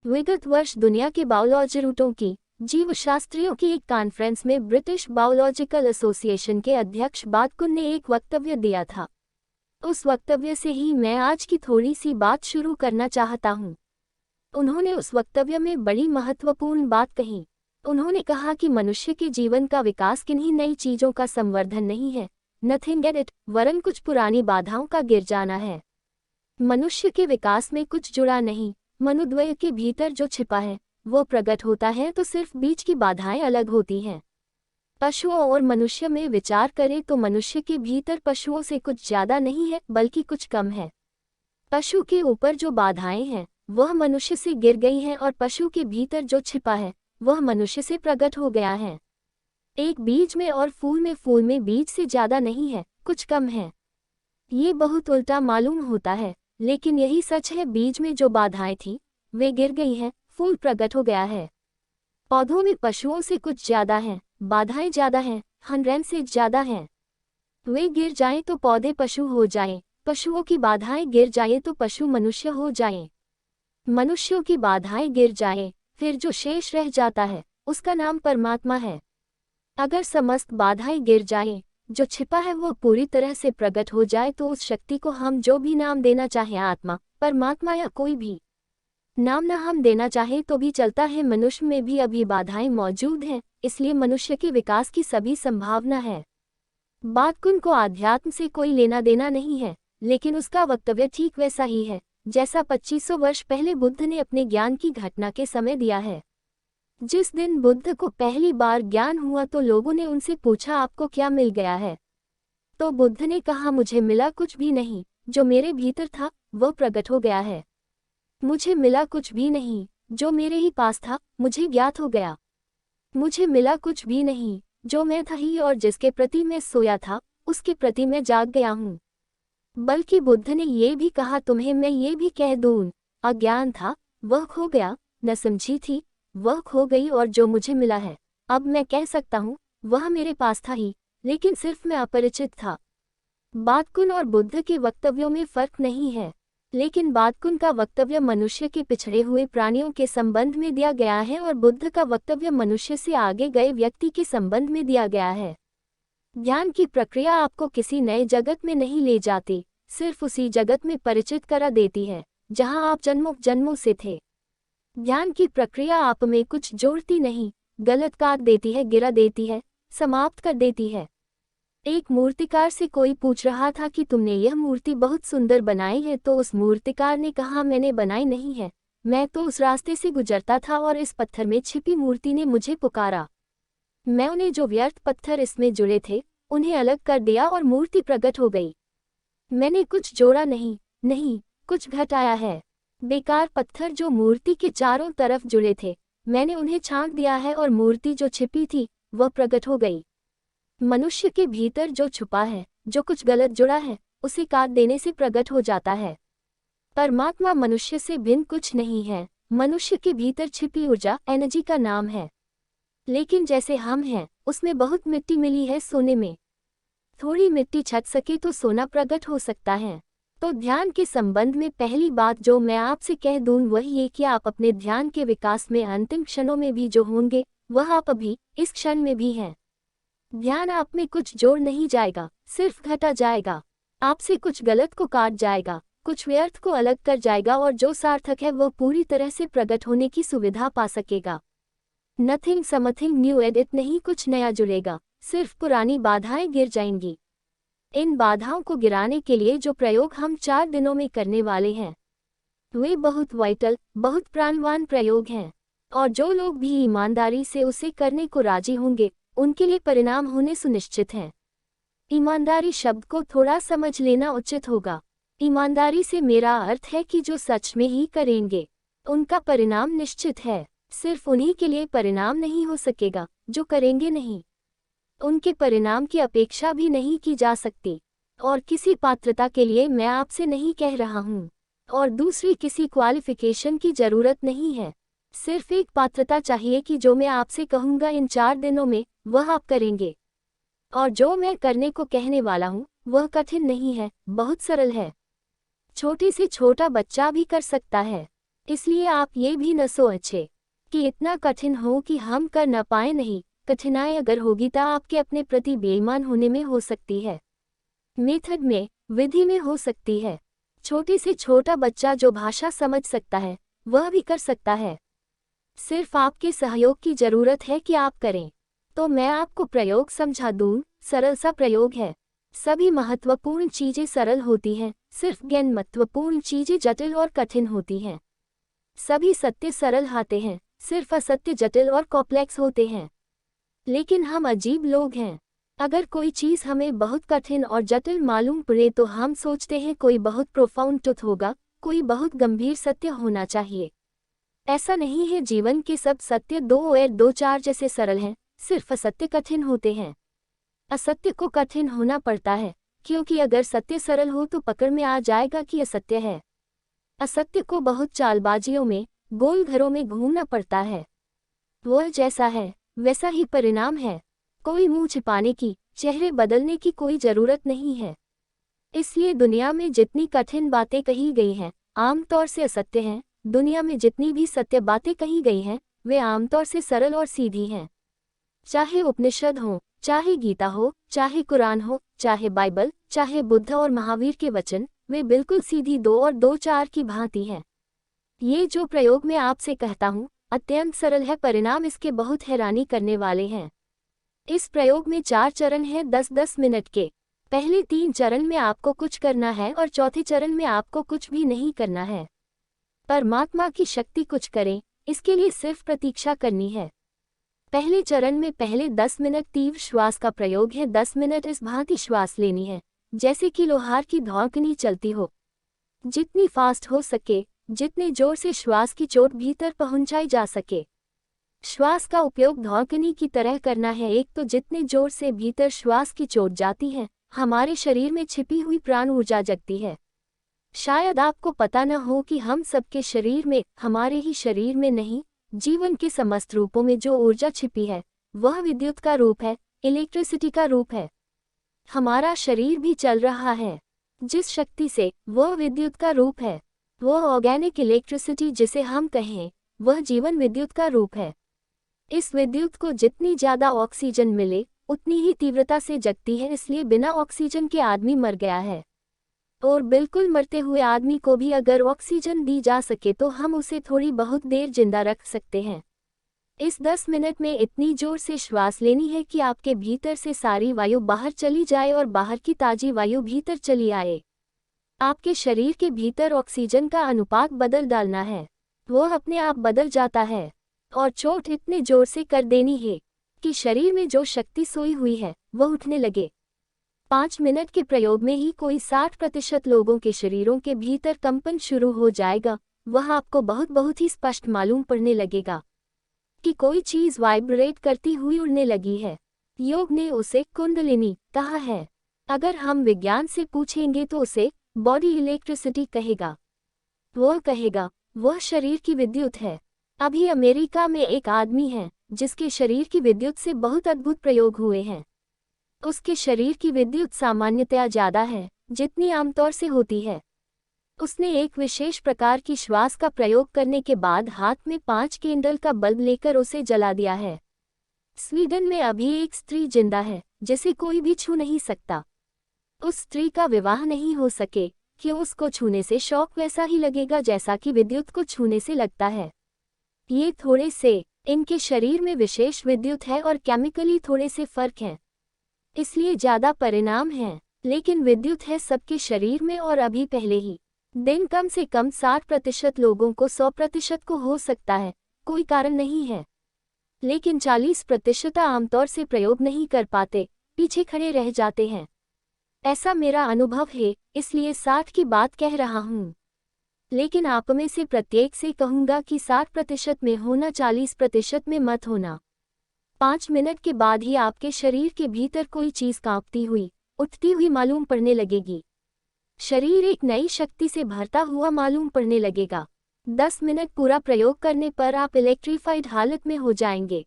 विगत वर्ष दुनिया के बायोलॉजी रूटों की जीवशास्त्रियों की एक कॉन्फ्रेंस में ब्रिटिश बायोलॉजिकल एसोसिएशन के अध्यक्ष बादकुन ने एक वक्तव्य दिया था। उस वक्तव्य से ही मैं आज की थोड़ी सी बात शुरू करना चाहता हूँ। उन्होंने उस वक्तव्य में बड़ी महत्वपूर्ण बात कही। उन्होंने कहा कि मनुष्य के जीवन का विकास किन्हीं नई चीजों का संवर्धन नहीं है, नथिंग एट इट, वरन कुछ पुरानी बाधाओं का गिर जाना है। मनुष्य के विकास में कुछ जुड़ा नहीं, मनुद्वय के भीतर जो छिपा है वो प्रकट होता है, तो सिर्फ बीच की बाधाएं अलग होती हैं। पशुओं और मनुष्य में विचार करें तो मनुष्य के भीतर पशुओं से कुछ ज्यादा नहीं है बल्कि कुछ कम है। पशु के ऊपर जो बाधाएं हैं वह मनुष्य से गिर गई हैं और पशु के भीतर जो छिपा है वह मनुष्य से प्रकट हो गया है। एक बीज में और फूल में बीज से ज्यादा नहीं है, कुछ कम है। ये बहुत उल्टा मालूम होता है, लेकिन यही सच है। बीज में जो बाधाएं थी वे गिर गई हैं, फूल प्रकट हो गया है। पौधों में पशुओं से कुछ ज्यादा हैं, बाधाएं ज्यादा हैं, 100 से ज्यादा हैं। वे गिर जाएं तो पौधे पशु हो जाएं, पशुओं की बाधाएं गिर जाएं तो पशु मनुष्य हो जाएं। मनुष्यों की बाधाएं गिर जाएं, फिर जो शेष रह जाता है उसका नाम परमात्मा है। अगर समस्त बाधाएं गिर जाएं, जो छिपा है वो पूरी तरह से प्रकट हो जाए, तो उस शक्ति को हम जो भी नाम देना चाहें, आत्मा, परमात्मा या कोई भी नाम ना हम देना चाहें तो भी चलता है। मनुष्य में भी अभी बाधाएं मौजूद हैं, इसलिए मनुष्य के विकास की सभी संभावना है। बादकुन को आध्यात्म से कोई लेना देना नहीं है, लेकिन उसका वक्तव्य ठीक वैसा ही है जैसा 2500 वर्ष पहले बुद्ध ने अपने ज्ञान की घटना के समय दिया है। जिस दिन बुद्ध को पहली बार ज्ञान हुआ तो लोगों ने उनसे पूछा, आपको क्या मिल गया है? तो बुद्ध ने कहा, मुझे मिला कुछ भी नहीं, जो मेरे भीतर था वह प्रकट हो गया है। मुझे मिला कुछ भी नहीं, जो मेरे ही पास था मुझे ज्ञात हो गया। मुझे मिला कुछ भी नहीं, जो मैं था ही और जिसके प्रति मैं सोया था उसके प्रति मैं जाग गया हूँ। बल्कि बुद्ध ने ये भी कहा, तुम्हें मैं ये भी कह दूं, अज्ञान था वह खो गया, न समझी थी वह खो गई, और जो मुझे मिला है अब मैं कह सकता हूँ वह मेरे पास था ही, लेकिन सिर्फ मैं अपरिचित था। बादकुन और बुद्ध के वक्तव्यों में फर्क नहीं है, लेकिन बादकुन का वक्तव्य मनुष्य के पिछड़े हुए प्राणियों के संबंध में दिया गया है और बुद्ध का वक्तव्य मनुष्य से आगे गए व्यक्ति के संबंध में दिया गया है। ज्ञान की प्रक्रिया आपको किसी नए जगत में नहीं ले जाती, सिर्फ उसी जगत में परिचित करा देती है जहां आप जन्मों जन्मों से थे। ज्ञान की प्रक्रिया आप में कुछ जोड़ती नहीं, गलत काट देती है, गिरा देती है, समाप्त कर देती है। एक मूर्तिकार से कोई पूछ रहा था कि तुमने यह मूर्ति बहुत सुंदर बनाई है, तो उस मूर्तिकार ने कहा, मैंने बनाई नहीं है, मैं तो उस रास्ते से गुजरता था और इस पत्थर में छिपी मूर्ति ने मुझे पुकारा। मैं उन्हें जो व्यर्थ पत्थर इसमें जुड़े थे उन्हें अलग कर दिया और मूर्ति प्रकट हो गई। मैंने कुछ जोड़ा नहीं, नहीं कुछ घटाया है। बेकार पत्थर जो मूर्ति के चारों तरफ जुड़े थे मैंने उन्हें छांट दिया है और मूर्ति जो छिपी थी वह प्रकट हो गई। मनुष्य के भीतर जो छुपा है, जो कुछ गलत जुड़ा है, उसे काट देने से प्रकट हो जाता है। परमात्मा मनुष्य से भिन्न कुछ नहीं है। मनुष्य के भीतर छिपी ऊर्जा एनर्जी का नाम है, लेकिन जैसे हम हैं उसमें बहुत मिट्टी मिली है सोने में। थोड़ी मिट्टी छट सके तो सोना प्रकट हो सकता है। तो ध्यान के संबंध में पहली बात जो मैं आपसे कह दूं वह ये कि आप अपने ध्यान के विकास में अंतिम क्षणों में भी जो होंगे वह आप अभी इस क्षण में भी हैं। ध्यान आप में कुछ जोड़ नहीं जाएगा, सिर्फ घटा जाएगा। आपसे कुछ गलत को काट जाएगा, कुछ व्यर्थ को अलग कर जाएगा, और जो सार्थक है वह पूरी तरह से प्रकट होने की सुविधा पा सकेगा। नथिंग समथिंग न्यू एडिट नहीं, कुछ नया जुड़ेगा, सिर्फ पुरानी बाधाएं गिर जाएंगी। इन बाधाओं को गिराने के लिए जो प्रयोग हम 4 दिनों में करने वाले हैं वे बहुत वाइटल, बहुत प्राणवान प्रयोग हैं, और जो लोग भी ईमानदारी से उसे करने को राजी होंगे उनके लिए परिणाम होने सुनिश्चित हैं। ईमानदारी शब्द को थोड़ा समझ लेना उचित होगा। ईमानदारी से मेरा अर्थ है कि जो सच में ही करेंगे उनका परिणाम निश्चित है। सिर्फ उन्हीं के लिए परिणाम नहीं हो सकेगा जो करेंगे नहीं, उनके परिणाम की अपेक्षा भी नहीं की जा सकती। और किसी पात्रता के लिए मैं आपसे नहीं कह रहा हूँ, और दूसरी किसी क्वालिफिकेशन की जरूरत नहीं है। सिर्फ एक पात्रता चाहिए कि जो मैं आपसे कहूँगा इन 4 दिनों में वह आप करेंगे। और जो मैं करने को कहने वाला हूँ वह कठिन नहीं है, बहुत सरल है। छोटे से छोटा बच्चा भी कर सकता है। इसलिए आप ये भी न सोचें कि इतना कठिन हो कि हम कर न पाए। नहीं, कठिनाई अगर होगी तो आपके अपने प्रति बेईमान होने में हो सकती है, मेथड में, विधि में हो सकती है। छोटे से छोटा बच्चा जो भाषा समझ सकता है वह भी कर सकता है। सिर्फ आपके सहयोग की जरूरत है कि आप करें। तो मैं आपको प्रयोग समझा दूं। सरल सा प्रयोग है। सभी महत्वपूर्ण चीजें सरल होती हैं, सिर्फ ज्ञान महत्वपूर्ण चीजें जटिल और कठिन होती हैं। सभी सत्य सरल आते हैं, सिर्फ असत्य जटिल और कॉम्प्लेक्स होते हैं। लेकिन हम अजीब लोग हैं। अगर कोई चीज़ हमें बहुत कठिन और जटिल मालूम पड़े तो हम सोचते हैं कोई बहुत प्रोफाउंड ट्रुथ होगा, कोई बहुत गंभीर सत्य होना चाहिए। ऐसा नहीं है। जीवन के सब सत्य 2 और 2 4 जैसे सरल हैं, सिर्फ असत्य कठिन होते हैं। असत्य को कठिन होना पड़ता है, क्योंकि अगर सत्य सरल हो तो पकड़ में आ जाएगा कि असत्य है। असत्य को बहुत चालबाजियों में, गोल घरों में घूमना पड़ता है। वह जैसा है वैसा ही परिणाम है। कोई मुंह छिपाने की, चेहरे बदलने की कोई जरूरत नहीं है। इसलिए दुनिया में जितनी कठिन बातें कही गई हैं, आमतौर से असत्य हैं। दुनिया में जितनी भी सत्य बातें कही गई हैं, वे आमतौर से सरल और सीधी हैं। चाहे उपनिषद हो, चाहे गीता हो, चाहे कुरान हो, चाहे बाइबल, चाहे बुद्ध और महावीर के वचन, वे बिल्कुल सीधी 2 और 2 4 की भांति हैं। ये जो प्रयोग मैं आपसे कहता हूँ अत्यंत सरल है, परिणाम इसके बहुत हैरानी करने वाले हैं। इस प्रयोग में 4 चरण हैं 10-10 मिनट के। पहले 3 चरण में आपको कुछ करना है और चौथे चरण में आपको कुछ भी नहीं करना है। परमात्मा की शक्ति कुछ करें, इसके लिए सिर्फ प्रतीक्षा करनी है। पहले चरण में पहले 10 मिनट तीव्र श्वास का प्रयोग है। 10 मिनट इस भांति श्वास लेनी है जैसे कि लोहार की धड़कनी चलती हो। जितनी फास्ट हो सके, जितने जोर से श्वास की चोट भीतर पहुंचाई जा सके। श्वास का उपयोग धड़कनी की तरह करना है। एक तो जितने जोर से भीतर श्वास की चोट जाती है, हमारे शरीर में छिपी हुई प्राण ऊर्जा जगती है। शायद आपको पता न हो कि हम सबके शरीर में, हमारे ही शरीर में नहीं, जीवन के समस्त रूपों में जो ऊर्जा छिपी है वह विद्युत का रूप है, इलेक्ट्रिसिटी का रूप है। हमारा शरीर भी चल रहा है जिस शक्ति से, वह विद्युत का रूप है। वह ऑर्गेनिक इलेक्ट्रिसिटी जिसे हम कहें, वह जीवन विद्युत का रूप है। इस विद्युत को जितनी ज़्यादा ऑक्सीजन मिले उतनी ही तीव्रता से जगती है। इसलिए बिना ऑक्सीजन के आदमी मर गया है, और बिल्कुल मरते हुए आदमी को भी अगर ऑक्सीजन दी जा सके तो हम उसे थोड़ी बहुत देर जिंदा रख सकते हैं। इस 10 मिनट में इतनी जोर से श्वास लेनी है कि आपके भीतर से सारी वायु बाहर चली जाए और बाहर की ताजी वायु भीतर चली आए। आपके शरीर के भीतर ऑक्सीजन का अनुपात बदल डालना है, वह अपने आप बदल जाता है। और चोट इतने जोर से कर देनी है कि शरीर में जो शक्ति सोई हुई है वह उठने लगे। 5 मिनट के प्रयोग में ही कोई 60% लोगों के शरीरों के भीतर कंपन शुरू हो जाएगा। वह आपको बहुत ही स्पष्ट मालूम पड़ने लगेगा कि कोई चीज़ वाइब्रेट करती हुई उड़ने लगी है। योग ने उसे कुंडलिनी कहा है। अगर हम विज्ञान से पूछेंगे तो उसे बॉडी इलेक्ट्रिसिटी कहेगा। वह कहेगा वह शरीर की विद्युत है। अभी अमेरिका में एक आदमी है जिसके शरीर की विद्युत से बहुत अद्भुत प्रयोग हुए हैं। उसके शरीर की विद्युत सामान्यतया ज़्यादा है जितनी आमतौर से होती है। उसने एक विशेष प्रकार की श्वास का प्रयोग करने के बाद हाथ में 5 कैंडल का बल्ब लेकर उसे जला दिया है। स्वीडन में अभी एक स्त्री जिंदा है जिसे कोई भी छू नहीं सकता। उस स्त्री का विवाह नहीं हो सके कि उसको छूने से शौक वैसा ही लगेगा जैसा कि विद्युत को छूने से लगता है। ये थोड़े से, इनके शरीर में विशेष विद्युत है और केमिकली थोड़े से फर्क हैं, इसलिए ज़्यादा परिणाम हैं। लेकिन विद्युत है सबके शरीर में और अभी पहले ही दिन कम से कम 60% लोगों को 100% को हो सकता है, कोई कारण नहीं है। लेकिन 40% आमतौर से प्रयोग नहीं कर पाते, पीछे खड़े रह जाते हैं। ऐसा मेरा अनुभव है, इसलिए 60 की बात कह रहा हूँ। लेकिन आप में से प्रत्येक से कहूँगा कि 60% में होना, 40% में मत होना। 5 मिनट के बाद ही आपके शरीर के भीतर कोई चीज़ कांपती हुई, उठती हुई मालूम पड़ने लगेगी। शरीर एक नई शक्ति से भरता हुआ मालूम पड़ने लगेगा। 10 मिनट पूरा प्रयोग करने पर आप इलेक्ट्रीफाइड हालत में हो जाएंगे।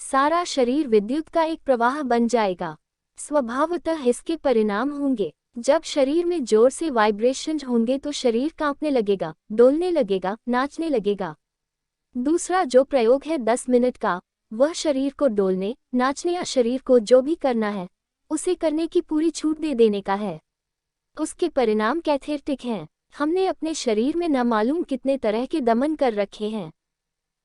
सारा शरीर विद्युत का एक प्रवाह बन जाएगा। स्वभावतः इसके परिणाम होंगे जब शरीर में जोर से वाइब्रेशन होंगे तो शरीर कांपने लगेगा, डोलने लगेगा, नाचने लगेगा। दूसरा जो प्रयोग है 10 मिनट का, वह शरीर को डोलने, नाचने या शरीर को जो भी करना है उसे करने की पूरी छूट दे देने का है। उसके परिणाम कैथेर्टिक हैं। हमने अपने शरीर में न मालूम कितने तरह के दमन कर रखे हैं,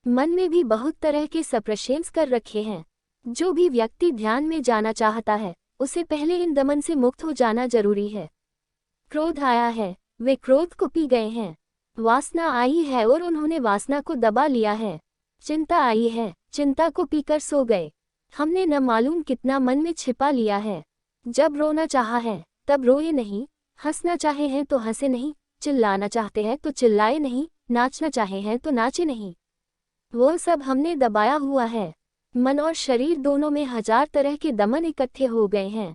मन में भी बहुत तरह के सप्रेशंस कर रखे हैं। जो भी व्यक्ति ध्यान में जाना चाहता है उसे पहले इन दमन से मुक्त हो जाना जरूरी है। क्रोध आया है, वे क्रोध को पी गए हैं। वासना आई है और उन्होंने वासना को दबा लिया है। चिंता आई है, चिंता को पीकर सो गए। हमने न मालूम कितना मन में छिपा लिया है। जब रोना चाहा है तब रोए नहीं, हंसना चाहे हैं तो हंसे नहीं, चिल्लाना चाहते हैं तो चिल्लाए नहीं, नाचना चाहे हैं तो नाचे नहीं। वो सब हमने दबाया हुआ है। मन और शरीर दोनों में हजार तरह के दमन इकट्ठे हो गए हैं।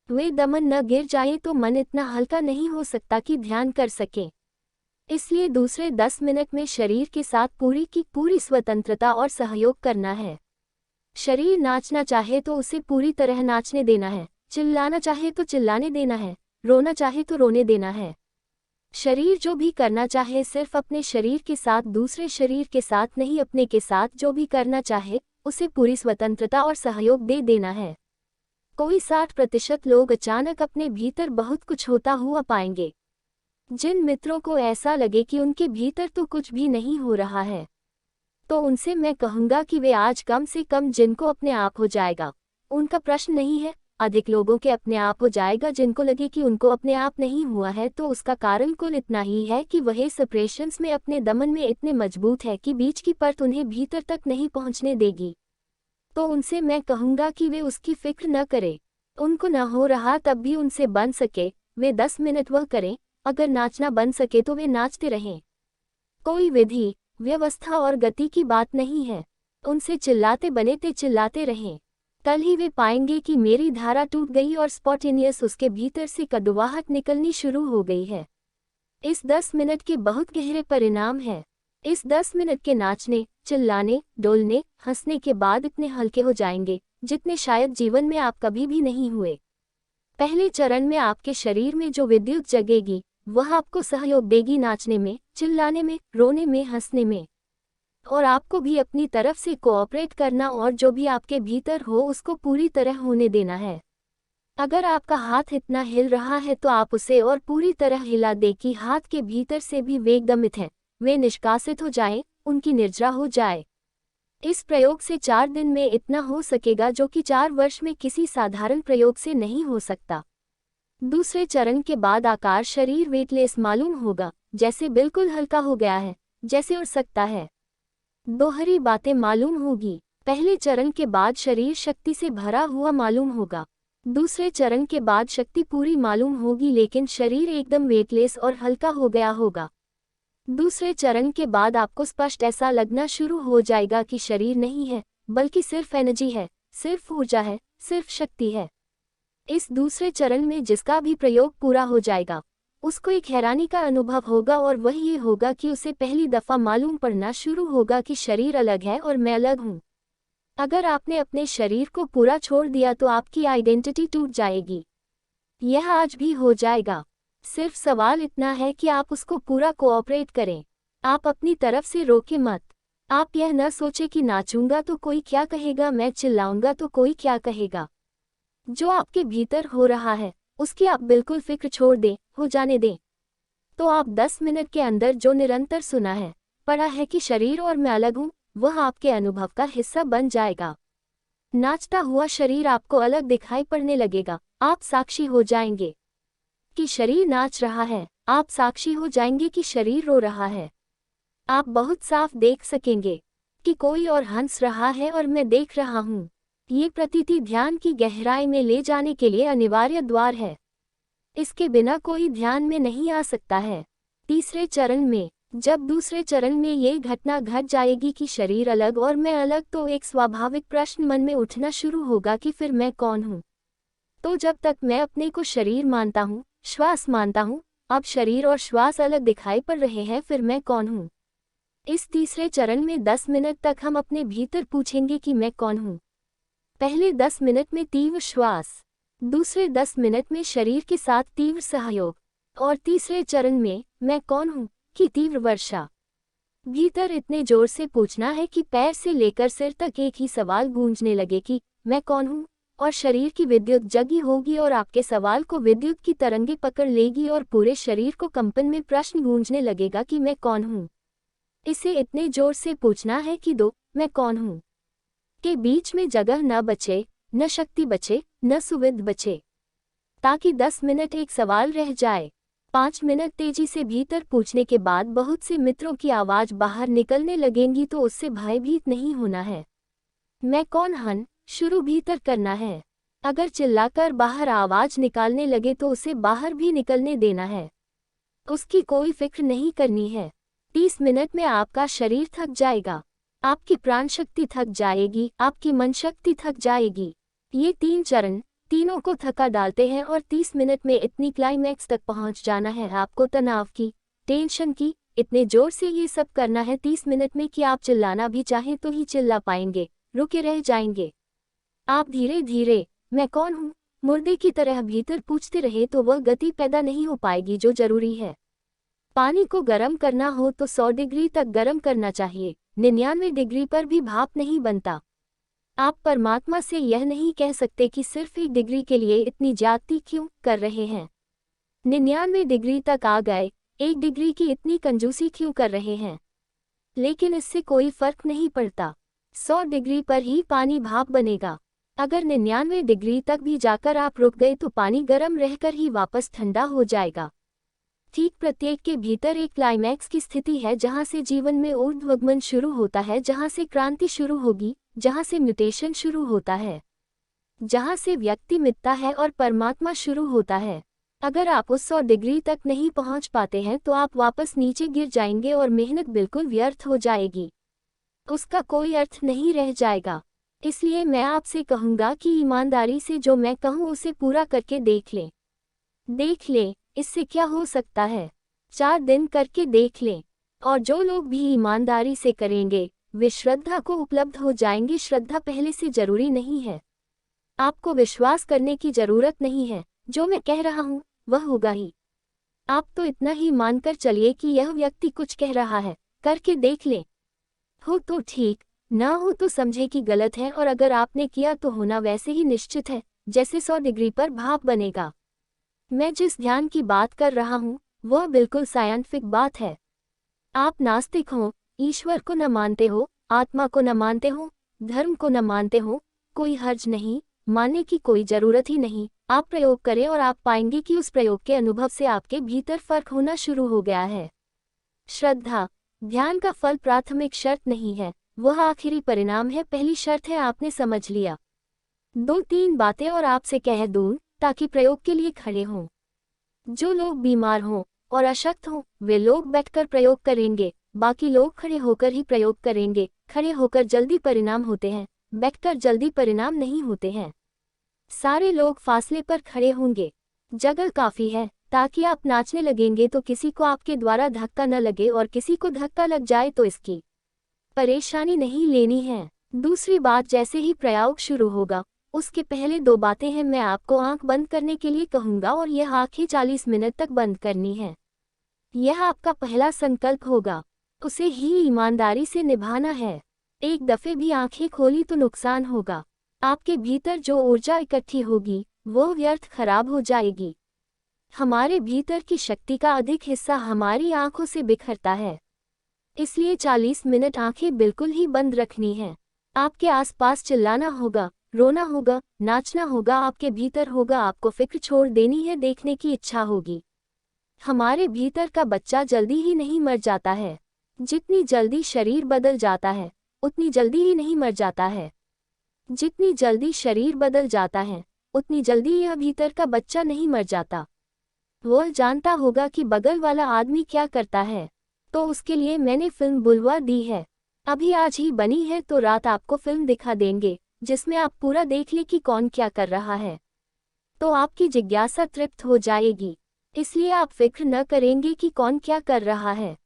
वे दमन न गिर जाए तो मन इतना हल्का नहीं हो सकता कि ध्यान कर सके। इसलिए दूसरे 10 मिनट में शरीर के साथ पूरी की पूरी स्वतंत्रता और सहयोग करना है। शरीर नाचना चाहे तो उसे पूरी तरह नाचने देना है, चिल्लाना चाहे तो चिल्लाने देना है, रोना चाहे तो रोने देना है। शरीर जो भी करना चाहे सिर्फ अपने शरीर के साथ, दूसरे शरीर के साथ नहीं, अपने के साथ जो भी करना चाहे उसे पूरी स्वतंत्रता और सहयोग दे देना है। कोई 60% लोग अचानक अपने भीतर बहुत कुछ होता हुआ पाएंगे। जिन मित्रों को ऐसा लगे कि उनके भीतर तो कुछ भी नहीं हो रहा है, तो उनसे मैं कहूँगा कि वे आज कम से कम जिनको अपने आप हो जाएगा, उनका प्रश्न नहीं है। अधिक लोगों के अपने आप हो जाएगा जिनको लगे कि उनको अपने आप नहीं हुआ है, तो उसका कारण कुल इतना ही है कि वह सेपरेशंस में अपने दमन में इतने मजबूत है कि बीच की परत उन्हें भीतर तक नहीं पहुंचने देगी। तो उनसे मैं कहूँगा कि वे उसकी फिक्र न करें। उनको न हो रहा तब भी उनसे बन सके वे 10 मिनट वह करें, अगर नाचना बन सके तो वे नाचते रहें। कोई विधि, व्यवस्था और गति की बात नहीं है। उनसे चिल्लाते बनेते चिल्लाते रहें। कल ही वे पाएंगे कि मेरी धारा टूट गई और स्पॉन्टेनियस उसके भीतर से कड़वाहट निकलनी शुरू हो गई है। इस 10 मिनट के बहुत गहरे परिणाम हैं। इस 10 मिनट के नाचने, चिल्लाने, डोलने, हंसने के बाद इतने हल्के हो जाएंगे जितने शायद जीवन में आप कभी भी नहीं हुए। पहले चरण में आपके शरीर में जो विद्युत जगेगी वह आपको सहयोग देगी नाचने में, चिल्लाने में, रोने में, हंसने में। और आपको भी अपनी तरफ से कोऑपरेट करना और जो भी आपके भीतर हो उसको पूरी तरह होने देना है। अगर आपका हाथ इतना हिल रहा है तो आप उसे और पूरी तरह हिला दे कि हाथ के भीतर से भी वे दमित हैं, वे निष्कासित हो जाएं, उनकी निर्जरा हो जाए। इस प्रयोग से 4 दिन में इतना हो सकेगा जो कि 4 वर्ष में किसी साधारण प्रयोग से नहीं हो सकता। दूसरे चरण के बाद आकार शरीर वेटलेस मालूम होगा, जैसे बिल्कुल हल्का हो गया है, जैसे उड़ सकता है। दोहरी बातें मालूम होगी। पहले चरण के बाद शरीर शक्ति से भरा हुआ मालूम होगा। दूसरे चरण के बाद शक्ति पूरी मालूम होगी लेकिन शरीर एकदम वेटलेस और हल्का हो गया होगा। दूसरे चरण के बाद आपको स्पष्ट ऐसा लगना शुरू हो जाएगा कि शरीर नहीं है, बल्कि सिर्फ एनर्जी है, सिर्फ ऊर्जा है, सिर्फ शक्ति है। इस दूसरे चरण में जिसका भी प्रयोग पूरा हो जाएगा उसको एक हैरानी का अनुभव होगा और वह ये होगा कि उसे पहली दफा मालूम पड़ना शुरू होगा कि शरीर अलग है और मैं अलग हूँ। अगर आपने अपने शरीर को पूरा छोड़ दिया तो आपकी आइडेंटिटी टूट जाएगी। यह आज भी हो जाएगा। सिर्फ सवाल इतना है कि आप उसको पूरा कोऑपरेट करें। आप अपनी तरफ से रोके मत। आप यह न सोचे कि नाचूंगा तो कोई क्या कहेगा, मैं चिल्लाऊंगा तो कोई क्या कहेगा। जो आपके भीतर हो रहा है उसकी आप बिल्कुल फिक्र छोड़ दें, हो जाने दें। तो आप 10 मिनट के अंदर जो निरंतर सुना है, पढ़ा है कि शरीर और मैं अलग हूँ, वह आपके अनुभव का हिस्सा बन जाएगा। नाचता हुआ शरीर आपको अलग दिखाई पड़ने लगेगा। आप साक्षी हो जाएंगे कि शरीर नाच रहा है। आप साक्षी हो जाएंगे कि शरीर रो रहा है। आप बहुत साफ देख सकेंगे कि कोई और हंस रहा है और मैं देख रहा हूँ। ये प्रतीति ध्यान की गहराई में ले जाने के लिए अनिवार्य द्वार है। इसके बिना कोई ध्यान में नहीं आ सकता है। तीसरे चरण में जब दूसरे चरण में ये घटना घट जाएगी कि शरीर अलग और मैं अलग, तो एक स्वाभाविक प्रश्न मन में उठना शुरू होगा कि फिर मैं कौन हूँ। तो जब तक मैं अपने को शरीर मानता हूँ, श्वास मानता हूँ, अब शरीर और श्वास अलग दिखाई पड़ रहे हैं, फिर मैं कौन हूँ। इस तीसरे चरण में 10 मिनट तक हम अपने भीतर पूछेंगे कि मैं कौन हूँ। पहले 10 मिनट में तीव्र श्वास, दूसरे 10 मिनट में शरीर के साथ तीव्र सहयोग, और तीसरे चरण में मैं कौन हूँ की तीव्र वर्षा। भीतर इतने जोर से पूछना है कि पैर से लेकर सिर तक एक ही सवाल गूंजने लगे कि मैं कौन हूँ, और शरीर की विद्युत जगी होगी और आपके सवाल को विद्युत की तरंगे पकड़ लेगी और पूरे शरीर को कंपन में प्रश्न गूंजने लगेगा कि मैं कौन हूँ। इसे इतने जोर से पूछना है कि दो मैं कौन हूँ के बीच में जगह न बचे, न शक्ति बचे, न सुविध बचे, ताकि 10 मिनट एक सवाल रह जाए। 5 मिनट तेजी से भीतर पूछने के बाद बहुत से मित्रों की आवाज बाहर निकलने लगेंगी तो उससे भयभीत नहीं होना है। मैं कौन हन शुरू भीतर करना है। अगर चिल्लाकर बाहर आवाज निकालने लगे तो उसे बाहर भी निकलने देना है, उसकी कोई फिक्र नहीं करनी है। 30 मिनट में आपका शरीर थक जाएगा, आपकी प्राण शक्ति थक जाएगी, आपकी मन शक्ति थक जाएगी। ये 3 चरण तीनों को थका डालते हैं और 30 मिनट में इतनी क्लाइमैक्स तक पहुंच जाना है आपको तनाव की, टेंशन की, इतने जोर से ये सब करना है 30 मिनट में कि आप चिल्लाना भी चाहें तो ही चिल्ला पाएंगे, रुके रह जाएंगे। आप धीरे धीरे मैं कौन हूँ मुर्दे की तरह भीतर पूछते रहे तो वह गति पैदा नहीं हो पाएगी जो जरूरी है। पानी को गर्म करना हो तो 100 डिग्री तक गर्म करना चाहिए, 99 डिग्री पर भी भाप नहीं बनता। आप परमात्मा से यह नहीं कह सकते कि सिर्फ 1 डिग्री के लिए इतनी ज्यादती क्यों कर रहे हैं, 99 डिग्री तक आ गए, 1 डिग्री की इतनी कंजूसी क्यों कर रहे हैं। लेकिन इससे कोई फर्क नहीं पड़ता, 100 डिग्री पर ही पानी भाप बनेगा। अगर 99 डिग्री तक भी जाकर आप रुक गए तो पानी गर्म रहकर ही वापस ठंडा हो जाएगा। ठीक प्रत्येक के भीतर एक क्लाइमैक्स की स्थिति है जहां से जीवन में ऊर्ध्वगमन शुरू होता है, जहां से क्रांति शुरू होगी, जहां से म्यूटेशन शुरू होता है, जहां से व्यक्ति मिटता है और परमात्मा शुरू होता है। अगर आप उस 100 डिग्री तक नहीं पहुंच पाते हैं तो आप वापस नीचे गिर जाएंगे और मेहनत बिल्कुल व्यर्थ हो जाएगी, उसका कोई अर्थ नहीं रह जाएगा। इसलिए मैं आपसे कहूँगा कि ईमानदारी से जो मैं कहूँ उसे पूरा करके देख लें, इससे क्या हो सकता है। 4 दिन करके देख लें, और जो लोग भी ईमानदारी से करेंगे वे श्रद्धा को उपलब्ध हो जाएंगे। श्रद्धा पहले से जरूरी नहीं है, आपको विश्वास करने की जरूरत नहीं है, जो मैं कह रहा हूँ वह होगा ही। आप तो इतना ही मानकर चलिए कि यह व्यक्ति कुछ कह रहा है, करके देख लें, हो तो ठीक, ना हो तो समझे कि गलत है, और अगर आपने किया तो होना वैसे ही निश्चित है जैसे 100 डिग्री पर भाप बनेगा। मैं जिस ध्यान की बात कर रहा हूँ वह बिल्कुल साइंटिफिक बात है। आप नास्तिक हो, ईश्वर को न मानते हो, आत्मा को न मानते हो, धर्म को न मानते हो, कोई हर्ज नहीं, मानने की कोई जरूरत ही नहीं। आप प्रयोग करें और आप पाएंगे कि उस प्रयोग के अनुभव से आपके भीतर फर्क होना शुरू हो गया है। श्रद्धा ध्यान का फल प्राथमिक शर्त नहीं है, वह आखिरी परिणाम है। पहली शर्त है आपने समझ लिया। 2-3 बातें और आपसे कह दूं ताकि प्रयोग के लिए खड़े हों। जो लोग बीमार हों और अशक्त हों वे लोग बैठकर प्रयोग करेंगे, बाकी लोग खड़े होकर ही प्रयोग करेंगे। खड़े होकर जल्दी परिणाम होते हैं, बैठकर जल्दी परिणाम नहीं होते हैं। सारे लोग फासले पर खड़े होंगे, जगह काफी है ताकि आप नाचने लगेंगे तो किसी को आपके द्वारा धक्का न लगे, और किसी को धक्का लग जाए तो इसकी परेशानी नहीं लेनी है। दूसरी बात, जैसे ही प्रयोग शुरू होगा उसके पहले 2 बातें हैं। मैं आपको आंख बंद करने के लिए कहूँगा और यह आंखें 40 मिनट तक बंद करनी है। यह आपका पहला संकल्प होगा, उसे ही ईमानदारी से निभाना है। एक दफे भी आंखें खोली तो नुकसान होगा, आपके भीतर जो ऊर्जा इकट्ठी होगी वो व्यर्थ खराब हो जाएगी। हमारे भीतर की शक्ति का अधिक हिस्सा हमारी आंखों से बिखरता है, इसलिए 40 मिनट आंखें बिल्कुल ही बंद रखनी है। आपके आसपास चिल्लाना होगा, रोना होगा, नाचना होगा, आपके भीतर होगा। आपको फिक्र छोड़ देनी है, देखने की इच्छा होगी। हमारे भीतर का बच्चा जल्दी ही नहीं मर जाता है, जितनी जल्दी शरीर बदल जाता है उतनी जल्दी ही नहीं मर जाता है। जितनी जल्दी शरीर बदल जाता है उतनी जल्दी यह भीतर का बच्चा नहीं मर जाता। वह जानता होगा कि बगल वाला आदमी क्या करता है, तो उसके लिए मैंने फिल्म बुलवा दी है, अभी आज ही बनी है, तो रात आपको फिल्म दिखा देंगे जिसमें आप पूरा देख ले कि कौन क्या कर रहा है, तो आपकी जिज्ञासा तृप्त हो जाएगी। इसलिए आप फिक्र न करेंगे कि कौन क्या कर रहा है।